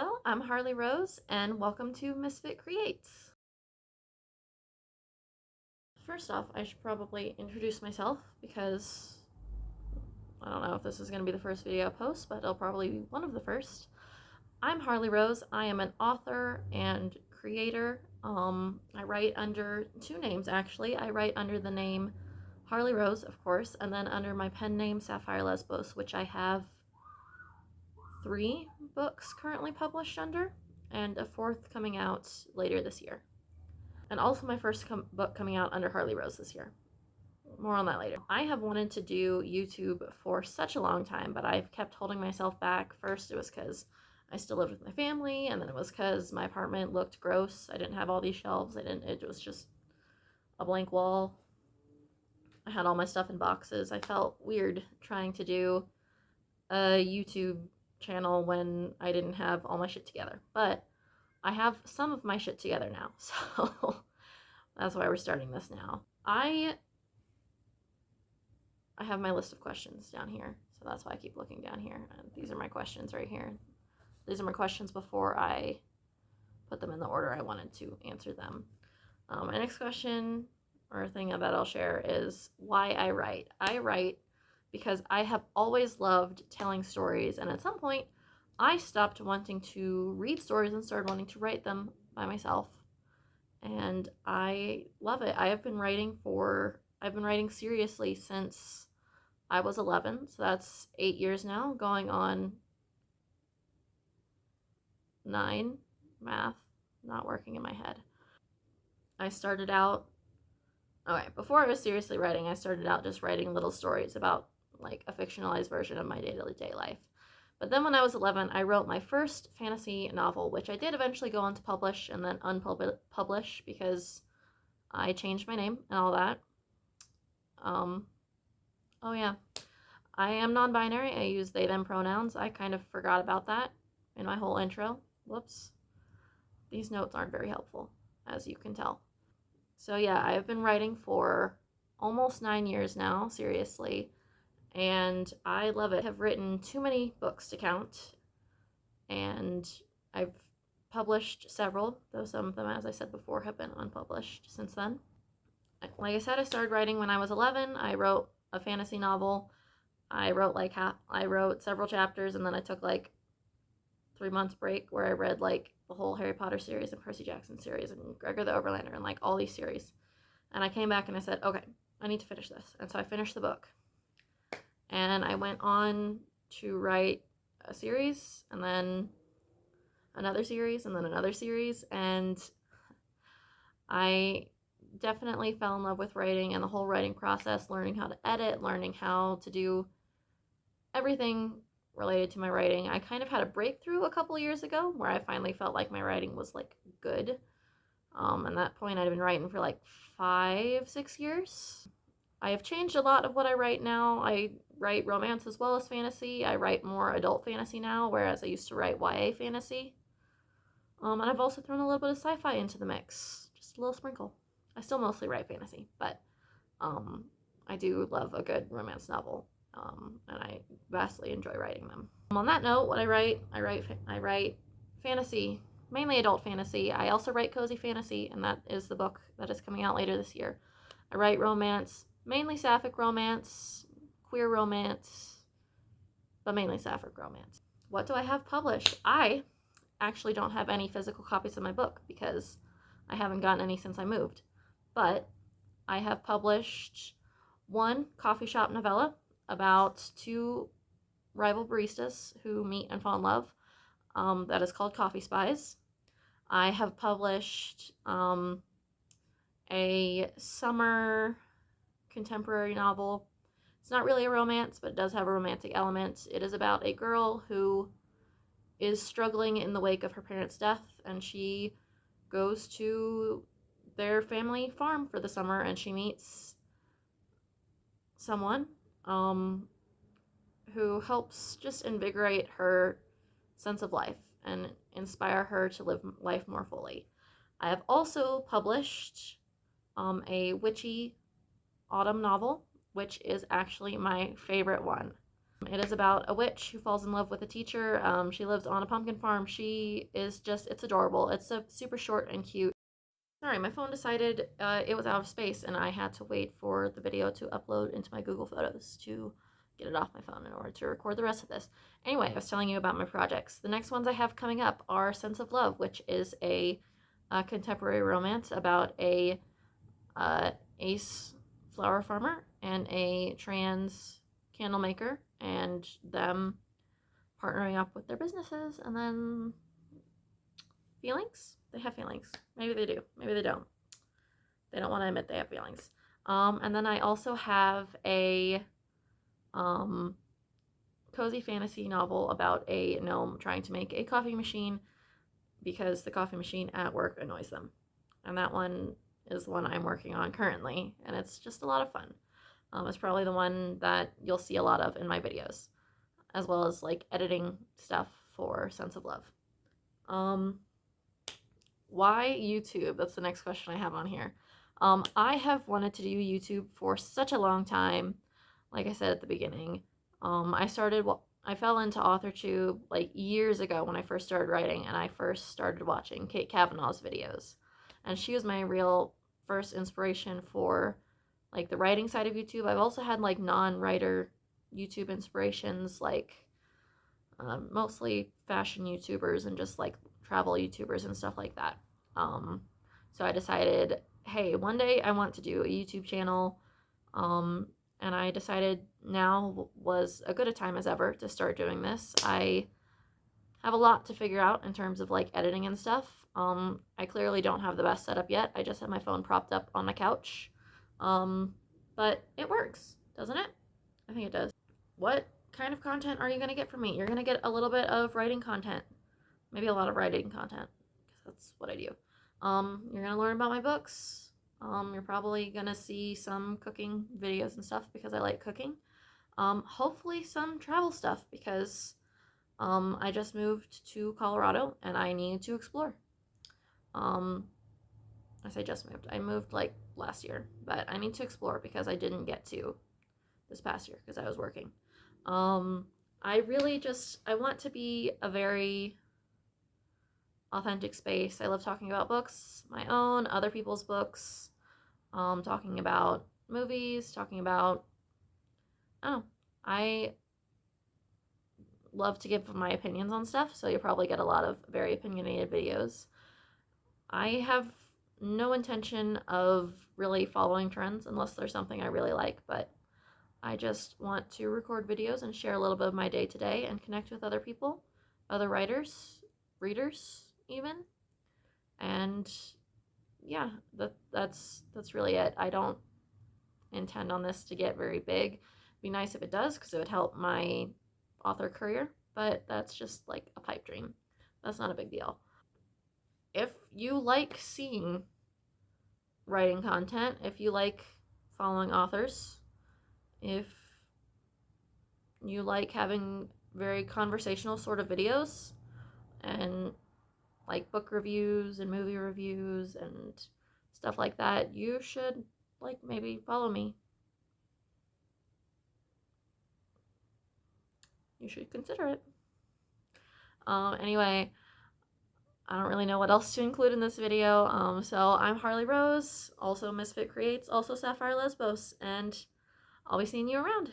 Hello, I'm Harley Rose, and welcome to Misfit Creates. First off, I should probably introduce myself because I don't know if this is going to be the first video I post, but it'll probably be one of the first. I'm Harley Rose. I am an author and creator. I write under two names, actually. I write under the name Harley Rose, of course, and then under my pen name Sapphire Lesbos, which I have 3 books currently published under, and a 4th coming out later this year. And also my first book coming out under Harley Rose this year. More on that later. I have wanted to do YouTube for such a long time, but I've kept holding myself back. First, it was because I still lived with my family, and then it was because my apartment looked gross. I didn't have all these shelves. It was just a blank wall. I had all my stuff in boxes. I felt weird trying to do a YouTube channel when I didn't have all my shit together. But I have some of my shit together now, so that's why we're starting this now. I have my list of questions down here, so that's why I keep looking down here. And these are my questions right here. These are my questions before I put them in the order I wanted to answer them. My next question or thing that I'll share is why I write. I write because I have always loved telling stories, and at some point I stopped wanting to read stories and started wanting to write them by myself. And I love it. I've been writing seriously since I was 11, so that's 8 years now, going on 9, math, not working in my head. I started out, before I was seriously writing, I started out just writing little stories about like a fictionalized version of my day-to-day life. But then when I was 11, I wrote my first fantasy novel, which I did eventually go on to publish and then unpublish because I changed my name and all that. Oh yeah, I am non-binary. I use they, them pronouns. I kind of forgot about that in my whole intro. Whoops. These notes aren't very helpful, as you can tell. So yeah, I've been writing for almost 9 years now, seriously, and I love it. I have written too many books to count, and I've published several, though some of them, as I said before, have been unpublished since then. Like I said, I started writing when I was 11. I wrote a fantasy novel. I wrote several chapters, and then I took like 3 months break where I read like the whole Harry Potter series and Percy Jackson series and Gregor the Overlander and like all these series. And I came back and I said, okay, I need to finish this. And so I finished the book. And I went on to write a series and then another series and then another series. And I definitely fell in love with writing and the whole writing process, learning how to edit, learning how to do everything related to my writing. I kind of had a breakthrough a couple years ago where I finally felt like my writing was like good. At that point I'd been writing for like 5-6 years. I have changed a lot of what I write now. I write romance as well as fantasy. I write more adult fantasy now, whereas I used to write YA fantasy. And I've also thrown a little bit of sci-fi into the mix, just a little sprinkle. I still mostly write fantasy, but I do love a good romance novel, and I vastly enjoy writing them. On that note, what I write fantasy, mainly adult fantasy. I also write cozy fantasy, and that is the book that is coming out later this year. I write romance, mainly sapphic romance, queer romance, but mainly sapphic romance. What do I have published? I actually don't have any physical copies of my book because I haven't gotten any since I moved. But I have published 1 coffee shop novella about 2 rival baristas who meet and fall in love. That is called Coffee Spies. I have published a summer contemporary novel. It's not really a romance, but it does have a romantic element. It is about a girl who is struggling in the wake of her parents' death, and she goes to their family farm for the summer, and she meets someone who helps just invigorate her sense of life and inspire her to live life more fully. I have also published a witchy autumn novel, which is actually my favorite one. It is about a witch who falls in love with a teacher. She lives on a pumpkin farm. She is just, it's adorable. It's a super short and cute. Sorry, my phone decided it was out of space and I had to wait for the video to upload into my Google Photos to get it off my phone in order to record the rest of this. Anyway, I was telling you about my projects. The next ones I have coming up are Sense of Love, which is a contemporary romance about a ace flower farmer and a trans candle maker and them partnering up with their businesses, and then feelings? They have feelings. Maybe they do. Maybe they don't. They don't want to admit they have feelings. And then I also have a cozy fantasy novel about a gnome trying to make a coffee machine because the coffee machine at work annoys them. And that one is the one I'm working on currently, and it's just a lot of fun. It's probably the one that you'll see a lot of in my videos, as well as like editing stuff for Sense of Love. Why YouTube? That's the next question I have on here. I have wanted to do YouTube for such a long time. Like I said at the beginning, I fell into Authortube like years ago when I first started writing, and I first started watching Kate Kavanaugh's videos. And she was my real first inspiration for like the writing side of YouTube. I've also had like non-writer YouTube inspirations, like mostly fashion YouTubers and just like travel YouTubers and stuff like that. So I decided, hey, one day I want to do a YouTube channel, and I decided now was as good a time as ever to start doing this. I have a lot to figure out in terms of like editing and stuff. I clearly don't have the best setup yet. I just have my phone propped up on my couch, but it works, doesn't it? I think it does. What kind of content are you going to get from me? You're going to get a little bit of writing content, maybe a lot of writing content, because that's what I do. You're going to learn about my books. You're probably going to see some cooking videos and stuff because I like cooking. Hopefully some travel stuff because I just moved to Colorado and I need to explore. I say just moved. I moved like last year, but I need to explore because I didn't get to this past year because I was working. I really I want to be a very authentic space. I love talking about books, my own, other people's books, talking about movies, talking about, I love to give my opinions on stuff, so you'll probably get a lot of very opinionated videos. I have no intention of really following trends unless there's something I really like, but I just want to record videos and share a little bit of my day-to-day and connect with other people, other writers, readers even. And yeah, that's really it. I don't intend on this to get very big. It'd be nice if it does because it would help my author career, but that's just like a pipe dream. That's not a big deal. If you like seeing writing content, if you like following authors, if you like having very conversational sort of videos and like book reviews and movie reviews and stuff like that, you should like maybe follow me. You should consider it. Anyway, I don't really know what else to include in this video. So I'm Harley Rose, also Misfit Creates, also Sapphire Lesbos, and I'll be seeing you around.